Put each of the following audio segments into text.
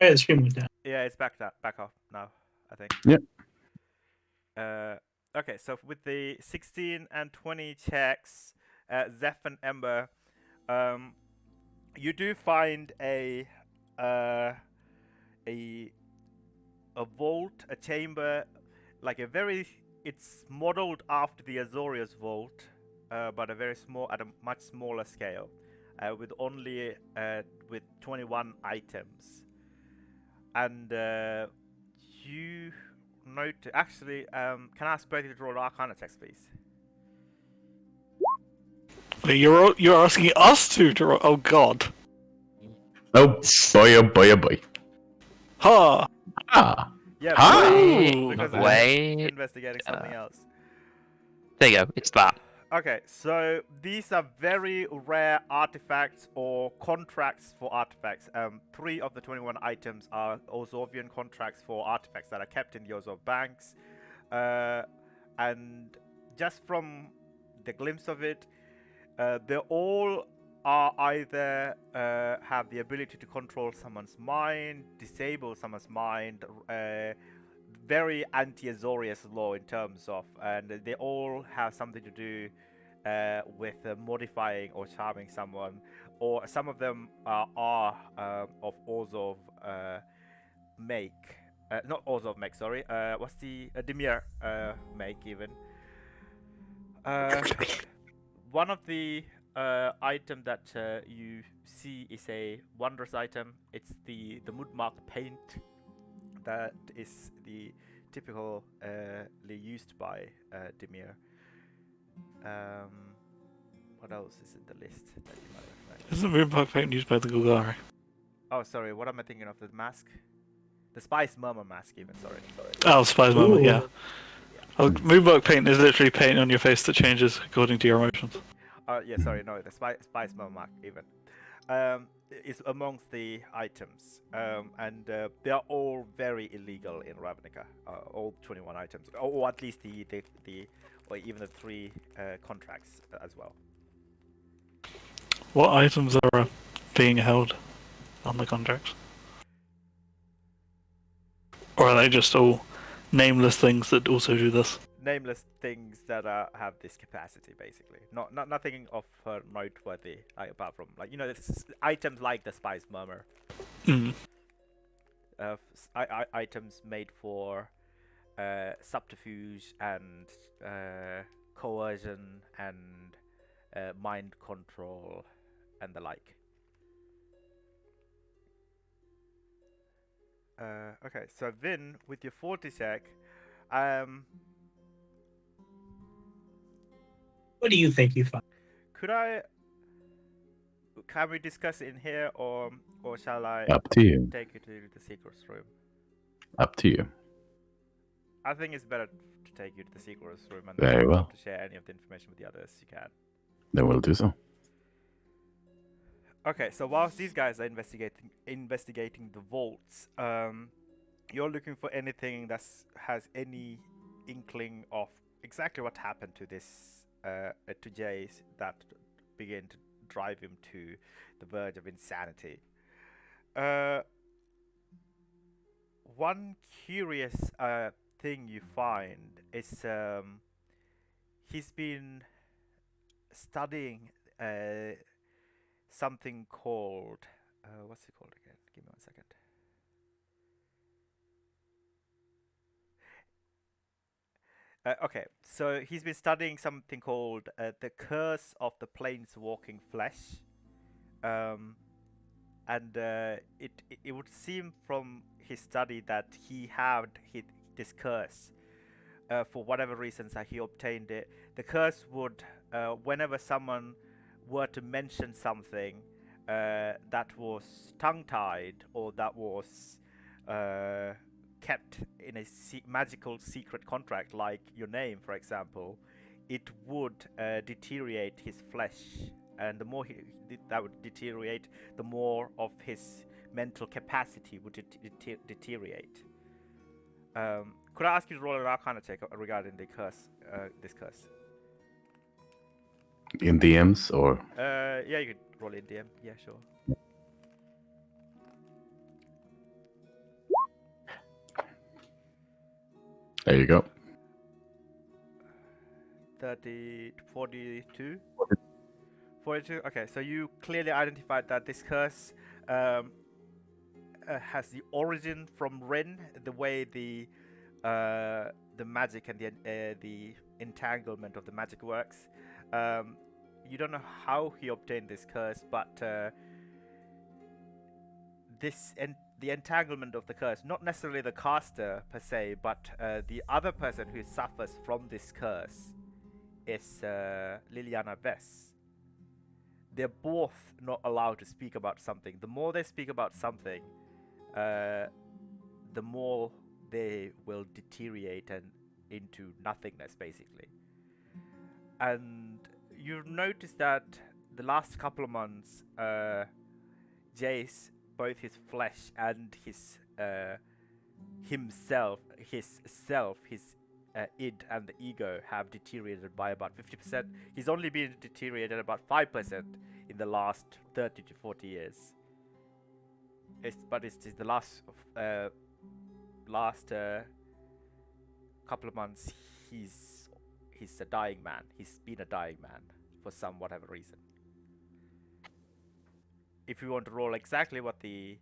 Yeah, the stream went down. Yeah, it's back off now, I think. Yep. Okay, so with the 16 and 20 checks, Zeph and Ember, um, you do find uh, a a vault, a chamber, like a very. It's modeled after the Azorius vault, but a very small, at a much smaller scale, with only with 21 items, and you note. Actually, can I ask both of you to roll Arcana checks, please? You're asking us to roll. Oh God. Oh boy, oh boy, oh boy. Ha! Ah. Yeah, Huh? Ooh, because not I bad. was Wait. investigating something else. There you go. It's that. Okay, so these are very rare artifacts or contracts for artifacts. 3 of the 21 items are Ozovian contracts for artifacts that are kept in the Ozov banks. And just from the glimpse of it, they all are either have the ability to control someone's mind, disable someone's mind, very anti-Azorius law in terms of, and they all have something to do with modifying or charming someone, or some of them are of Orzhov make. Not Orzhov make, sorry. What's the Dimir make even? One of the item that you see is a wondrous item. It's the Mudmark paint that is the typical used by Dimir. What else is in the list that you might recognize? This is a moonbug paint used by the Gulgari. Oh, sorry. What am I thinking of? The mask, the Spice Murmur mask. Even sorry. Oh, Spies Moment, yeah. Yeah. Oh, moonbug paint is literally paint on your face that changes according to your emotions. Yeah. Sorry. No, the Spice Murmur mask even. Is amongst the items, and they are all very illegal in Ravnica. All 21 items, or at least the or even the 3 contracts as well. What items are being held on the contracts? Or are they just all nameless things that also do this? Nameless things that have this capacity, basically. Nothing of noteworthy, apart from items like the Spice Murmur. Mm. Items made for subterfuge and coercion and mind control and the like. Okay, so Vin, with your 40 check, What do you think you find? can we discuss it in here, or shall I Up to you. take you to the secrets room? Up to you. I think it's better to take you to the secrets room, and Very then you well. have to share any of the information with the others you can. Then we'll do so. Okay, so whilst these guys are investigating the vaults, you're looking for anything that has any inkling of exactly what happened to this to Jace that began to drive him to the verge of insanity. One curious thing you find is he's been studying something called what's it called again? Give me 1 second. Okay, so he's been studying something called the Curse of the Planeswalking Flesh, and it would seem from his study that he had this curse. For whatever reasons that he obtained it, the curse would, whenever someone were to mention something that was tongue-tied or that was kept in a magical secret contract, like your name, for example, it would deteriorate his flesh, and the more that would deteriorate, the more of his mental capacity would deteriorate. Could I ask you to roll an Arcana check regarding the curse? This curse. In DMs or? Yeah, you could roll in DM. Yeah, sure. There you go. 30, 42? 42? Okay, so you clearly identified that this curse has the origin from Rin, the way the magic and the entanglement of the magic works. You don't know how he obtained this curse, but the entanglement of the curse, not necessarily the caster per se, but the other person who suffers from this curse is Liliana Vess. They're both not allowed to speak about something. The more they speak about something, the more they will deteriorate and into nothingness, basically. And you've noticed that the last couple of months, Jace, both his flesh and his himself, his self, his id and the ego have deteriorated by about 50%. He's only been deteriorated about 5% in the last 30 to 40 years. But it's the last couple of months he's a dying man. He's been a dying man for some whatever reason. If you want to roll exactly what the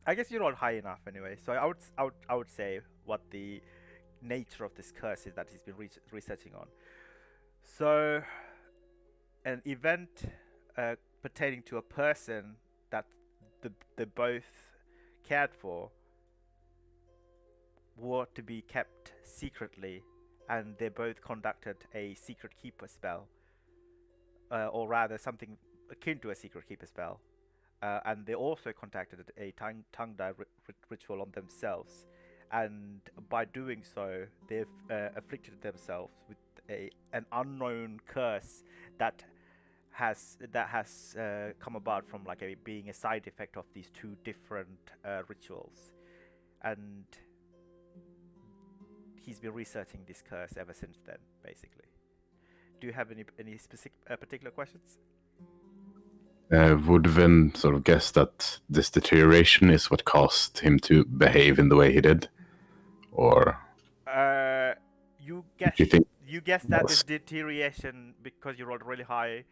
I guess you rolled high enough anyway. So I would say what the nature of this curse is that he's been researching on. So an event pertaining to a person that they both cared for were to be kept secretly, and they both conducted a secret keeper spell, or rather something akin to a secret keeper spell. And they also conducted a tongue dye ritual on themselves, and by doing so, they've afflicted themselves with an unknown curse that has come about from being a side effect of these two different rituals, and he's been researching this curse ever since then, basically. Do you have any specific particular questions? Would Vin sort of guess that this deterioration is what caused him to behave in the way he did? Or you guess you think that this deterioration, because you rolled really high,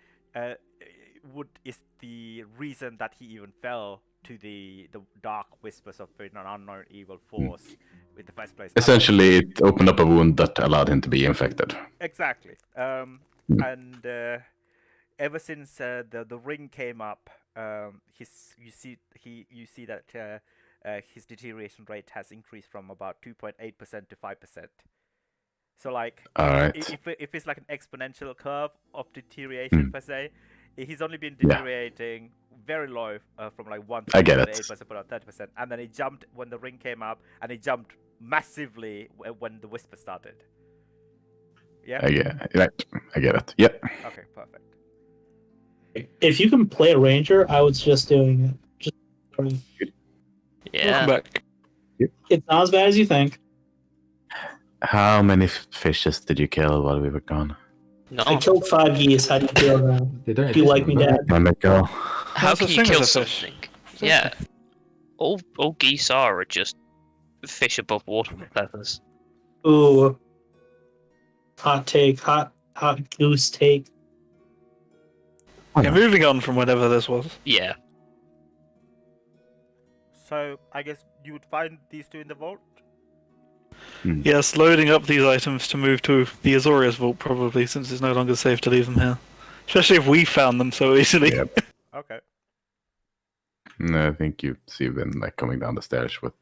is the reason that he even fell to the dark whispers of an unknown evil force in the first place. essentially it opened up a wound that allowed him to be infected? Exactly. And ever since the ring came up, you see that his deterioration rate has increased from about 2.8% to 5%. So All right. if it's like an exponential curve of deterioration per se, he's only been deteriorating very low from like 1 to 8%, about 30%, and then he jumped when the ring came up, and he jumped massively when the whisper started. Yeah. I get it. Yep. Okay, perfect. If you can play a ranger, I would suggest doing it. Just Yeah. Welcome back. it's not as bad as you think. How many fishes did you kill while we were gone? No. I killed 5 geese. How do you feel now? Do you like me, Dad? Let me go. How That's can the you same kill as a fish. something? Yeah. All geese are just fish above water with feathers. Ooh. Hot take. Hot goose take. Yeah, moving on from whatever this was. Yeah. So I guess you would find these two in the vault. Yes, loading up these items to move to the Azorius vault, probably, since it's no longer safe to leave them here. Especially if we found them so easily. Yep. Okay. No, I think you see Vin like coming down the stairs with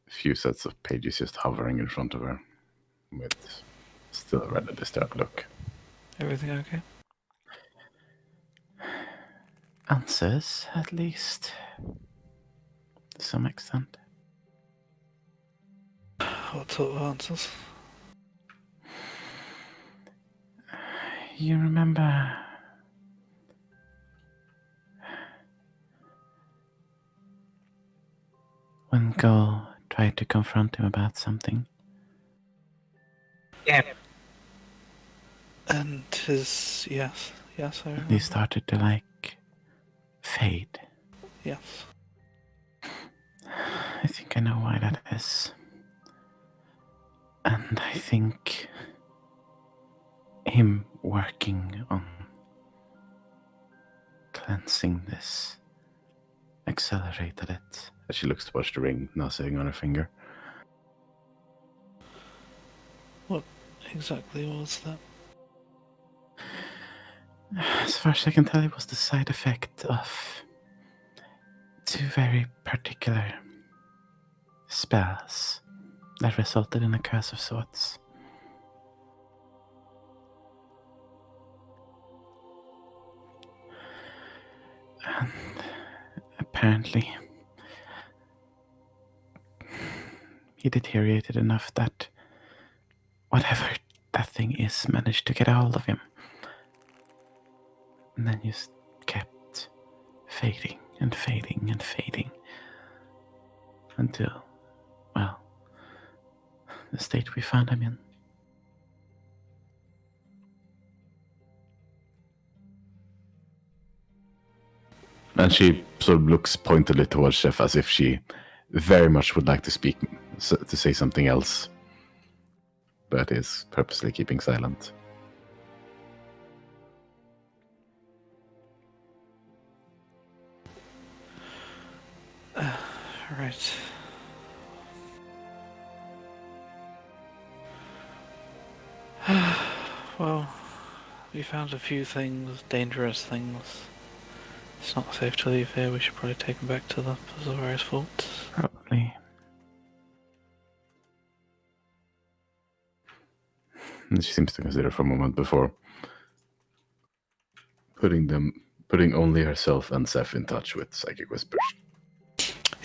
a few sets of pages just hovering in front of her with still a rather disturbed look. Everything okay? Answers, at least. To some extent. What sort of answers? You remember when Gull tried to confront him about something? Yeah. And his... Yes, I remember. He started to, like, fade. Yes. I think I know why that is. And I think him working on cleansing this accelerated it. As she looks towards the ring, now sitting on her finger. What exactly was that? As far as I can tell, it was the side effect of 2 very particular spells that resulted in a curse of sorts. And apparently, he deteriorated enough that whatever that thing is managed to get a hold of him. And then just kept fading and fading and fading until, well, the state we found him in. And she sort of looks pointedly towards Chef as if she very much would like to speak, to say something else, but is purposely keeping silent. Right. Well, we found a few things, dangerous things. It's not safe to leave here. We should probably take them back to the Azorius vaults. Probably. And she seems to consider for a moment before putting only herself and Seth in touch with psychic whispers.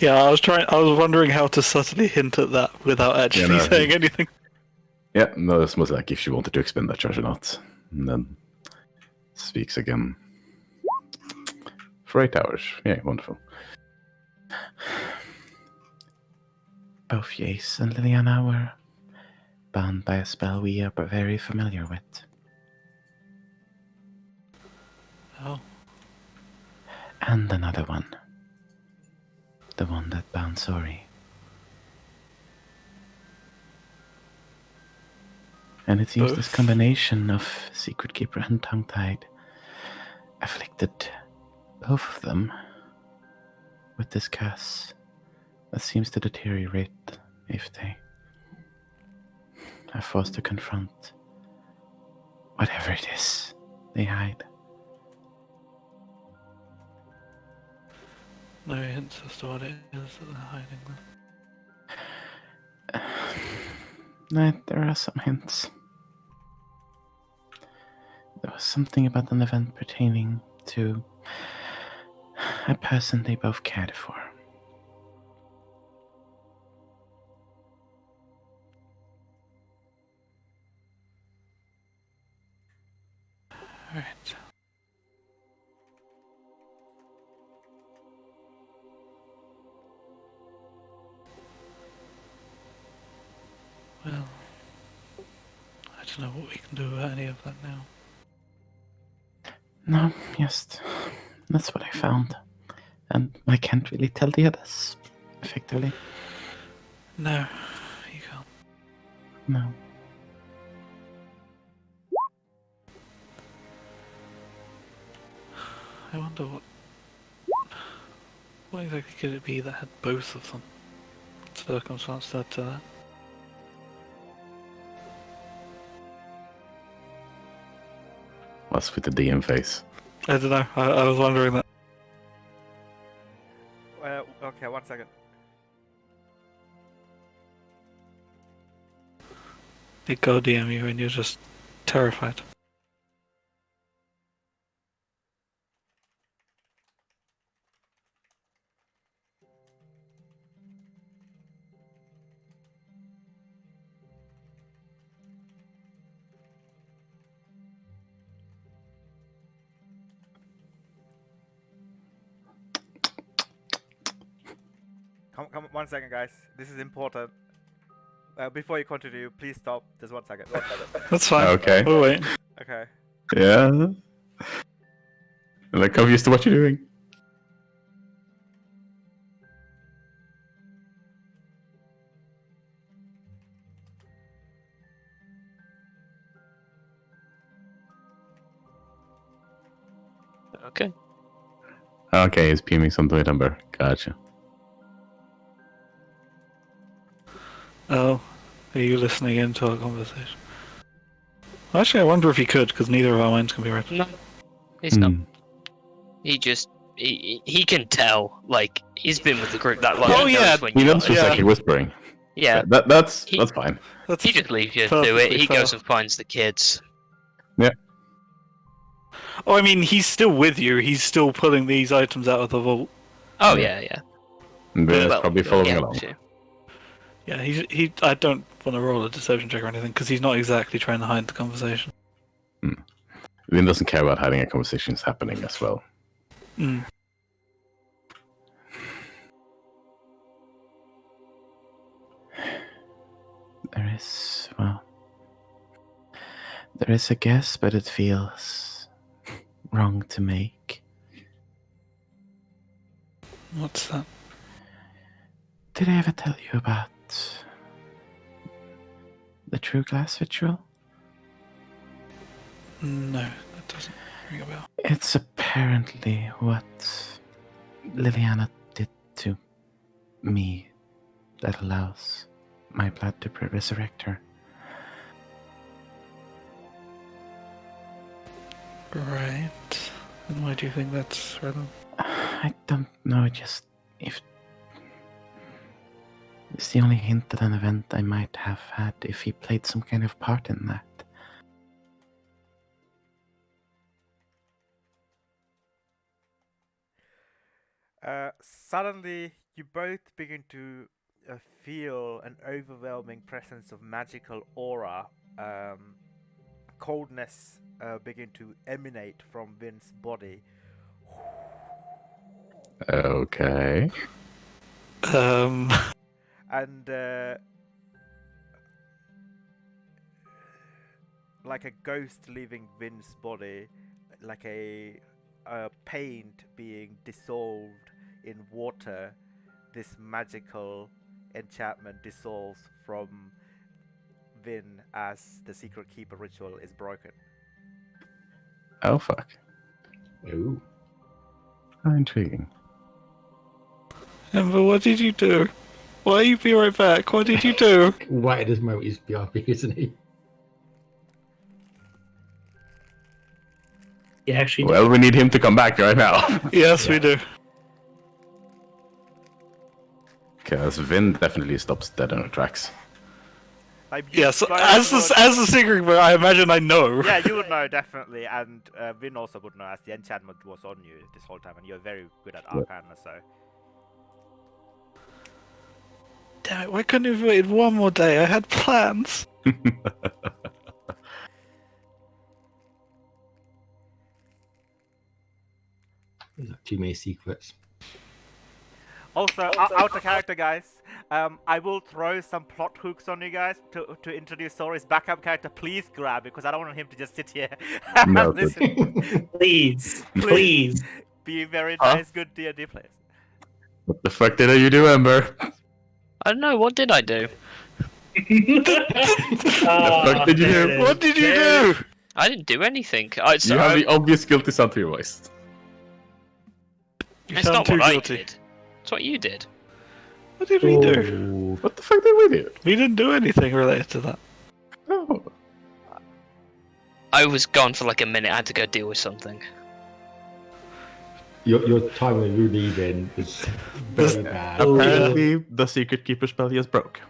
Yeah, I was wondering how to subtly hint at that without actually saying anything. Yeah, no, it's most like if she wanted to expend that charge or not. And then speaks again. For 8 hours. Yeah, wonderful. Both Jace and Liliana were bound by a spell we are very familiar with. Oh. And another one. The one that bound Sori. And it seems this combination of Secret Keeper and Tongue-Tied afflicted both of them with this curse that seems to deteriorate if they are forced to confront whatever it is they hide. No hints as to what it is that they're hiding then. No, there are some hints. There was something about an event pertaining to a person they both cared for. Alright. Well, I don't know what we can do about any of that now. No, yes, that's what I found. And I can't really tell the others, effectively. No, you can't. No. I wonder what exactly could it be that had both of them? What circumstance led to that? What's with the DM face? I don't know. I was wondering that. Okay, 1 second. They go DM you and you're just terrified. Come, 1 second, guys. This is important. Before you continue, please stop. Just 1 second. That's fine. Okay. We'll wait. Okay. Yeah. I'm like confused to what you're doing. Okay. Okay, he's beaming something with Ember. Gotcha. Oh, are you listening into our conversation? Actually, I wonder if he could, because neither of our minds can be read. No, he's not. Hmm. He just he can tell. Like he's been with the group that long. Oh, he knows yeah. when He you're knows for Yeah. psychic whispering. Yeah. That's He- fine. That's He just leaves you to it. perfectly He fair. goes and finds the kids. Oh, I mean, he's still with you. He's still pulling these items out of the vault. Oh Yeah. yeah. And Vin is Well, probably following yeah, along. sure. Yeah, he. I don't want to roll a deception check or anything because he's not exactly trying to hide the conversation. Vin doesn't care about hiding a conversation is happening as well. Mm. There is a guess, but it feels wrong to make. What's that? Did I ever tell you about the True Glass ritual? No, that doesn't ring a bell. It's apparently what Liliana did to me that allows my blood to resurrect her. Right. And why do you think that's relevant? I don't know, just if it's the only hint at an event I might have had if he played some kind of part in that. Suddenly, you both begin to feel an overwhelming presence of magical aura. Coldness begin to emanate from Vin's body. Okay. And like a ghost leaving Vin's body, like a paint being dissolved in water, this magical enchantment dissolves from Vin as the Secret Keeper ritual is broken. Oh, fuck. Ooh. How intriguing. Ember, what did you do? Why you be right back? What did you do? Right at this moment, he's BRB, isn't he? Yeah, actually, Well, we need him to come back right now. Yes, we do. Because Vin definitely stops dead in her tracks. Like, you Yes, guys would- as the secret, but I imagine I know. yeah, you would know definitely, and Vin also would know as the enchantment was on you this whole time, and you're very good at Arcana, so. Damn it! Why couldn't you have waited one more day? I had plans. There's like too many secrets. Also, out of character, guys. I will throw some plot hooks on you guys to introduce Sori's backup character. Please grab it, because I don't want him to just sit here and No, listen. please, Please. please. Be very Huh? nice, good D&D players. What the fuck did you do, Ember? I don't know. What did I do? fuck did you there do? it is. What did you There it do? I didn't do anything. You have the obvious guilty sound to your voice. You It's sound not too what guilty. I did. It's what you did. What did we do? Ooh. What the fuck did we do? We didn't do anything related to that. Oh. I was gone for like a minute. I had to go deal with something. Your time with Ruby then is very bad. Oh. Apparently, the Secret Keeper spell just broke.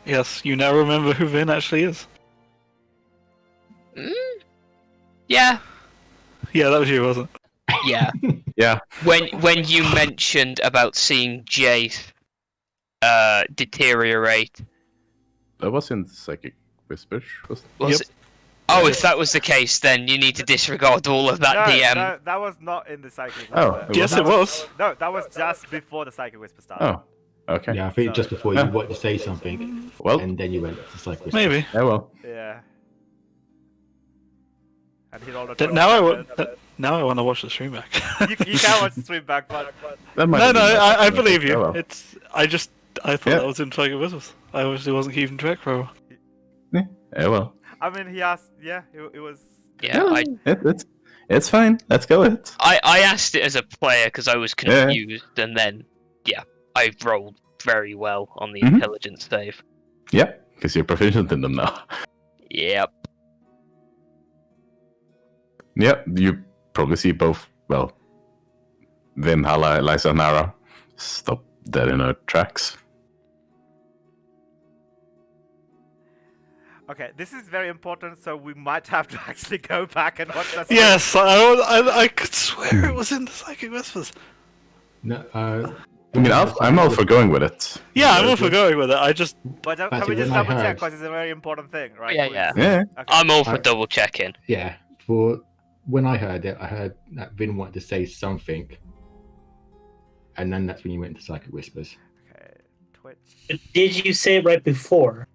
Yes, you now remember who Vin actually is. Mm? Yeah. Yeah, that was you, wasn't it? Yeah. Yeah. When you mentioned about seeing Jace deteriorate, That was in Psychic Whispers, wasn't was Yep. it? Oh, if that was the case, then you need to disregard all of that No, DM. no, that was not in the Psychic Whisper. Oh, it Yes, was? it was. No, that was just before the Psychic Whisper started. Oh, okay. Yeah, I think So- just before you wanted to say something, Well, and then you went to Cyclist. Maybe. yeah, well. Yeah. And he rolled a Th- 12. Now I want. Now I want to watch the stream back. You can watch the stream back, but That might No, have no, been I better. believe you. Oh, well. It's. I thought Yeah. that was in Tiger Whistles. I obviously wasn't keeping track, bro. Yeah, well. I mean, he asked. Yeah, it was. Yeah, It's fine. Let's go with it. I asked it as a player because I was Yeah. confused, and then I rolled very well on the Mhm. intelligence save. Yeah, because you're proficient in them now. Yep. Yeah, you probably see both. Well, Vinhala, Eliza, and Nara stop dead in her tracks. Okay, this is very important, so we might have to actually go back and watch that. Yes, I could swear it was in the Psychic Whispers. No, I mean, I'm all for going with it. Yeah, I'm all for going with it. I just But can Actually, we just when I double check heard- because it's a very important thing, right? Yeah, yeah. Yeah. Okay. I'm all for I- double checking. Yeah, for when I heard it, I heard that Vin wanted to say something, and then that's when you went into Psychic Whispers. Okay, Twitch. But did you say it right before?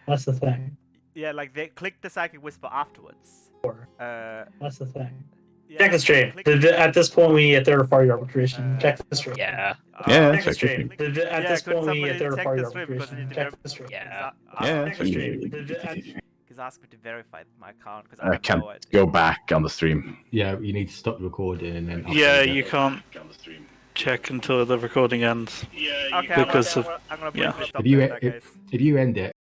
That's the thing. Yeah, like they clicked the psychic whisper afterwards. That's the thing. Yeah, Check the stream. click- At this point, we need a third party arbitration. Check the stream. Yeah. Yeah, Check the check the stream. stream. At this could point, we need a somebody third check party the stream because we arbitration. need to Check ver- the stream. Yeah. Yeah, Check the stream. He's asked me to verify my account because I I have can't no idea. go back on the stream. Yeah, you need to stop the recording and then. yeah, upload it. you can't check until the recording ends. Okay, Because I'm gonna yeah. briefly stop If you there in that if, case. if you end it